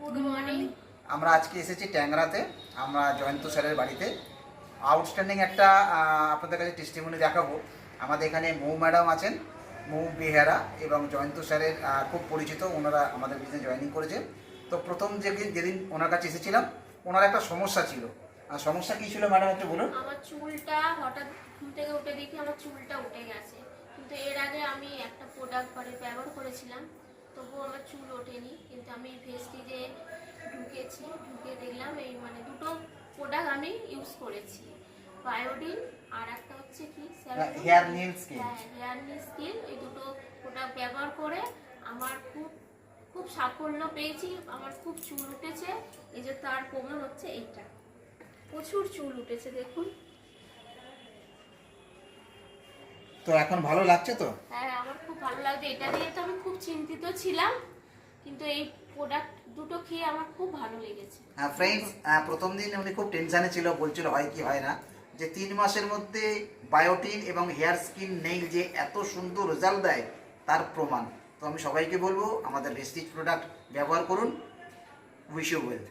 Good morning. আমরা আজকে এসেছি ট্যাংরাতে, আমরা জয়ন্ত স্যারের বাড়িতে। আউটস্ট্যান্ডিং একটা আপনাদের কাছে টেস্টিমনি দেখাবো। আমাদের এখানে মৌ ম্যাডাম আছেন, মৌ বেহারা, এবং জয়ন্ত স্যারের খুব পরিচিত, ওনারা আমাদের বিজনেস জয়েনিং করেছে। তো প্রথম যেদিন ওনার কাছে এসেছিলাম, ওনার একটা সমস্যা ছিল। আর সমস্যা কী ছিল ম্যাডাম একটু বলুন। আমার চুলটা হঠাৎ ঘুম থেকে উঠে দেখি আমার চুলটা উঠে গেছে, কিন্তু এর আগে আমি একটা প্রোডাক্ট ব্যবহার করেছিলাম, তবুও আমার চুল ওঠেনি। কিন্তু আমি ভেস্টিজে ঢুকে দেখলাম এই দুটো প্রোডাক্ট আমি ইউজ করেছি, বায়োডিন আর একটা হচ্ছে কি হেয়ার নীল স্কিন। হেয়ার নীল স্কিন। এই দুটো প্রোডাক্ট ব্যবহার করে আমার খুব খুব সাফল্য পেয়েছি, আমার খুব চুল উঠেছে। এই যে তার প্রমাণ হচ্ছে এইটা, প্রচুর চুল উঠেছে দেখুন। তো এখন ভালো লাগছে তো? হ্যাঁ, আমার খুব ভালো লাগছে। এটা নিয়ে তো আমি খুব চিন্তিত ছিলাম, কিন্তু এই প্রোডাক্ট দুটো খেয়ে আমার খুব ভালো লেগেছে। হ্যাঁ ফ্রেন্ডস, প্রথম দিন উনি খুব টেনশানে ছিল, বলছিল হয় কি হয় না, যে 3 মাসের মধ্যে বায়োটিন এবং হেয়ার স্কিন নেইল যে এত সুন্দর রেজাল্ট দেয় তার প্রমাণ। তো আমি সবাইকে বলবো আমাদের ভেস্টিজ প্রোডাক্ট ব্যবহার করুন। Wish you well.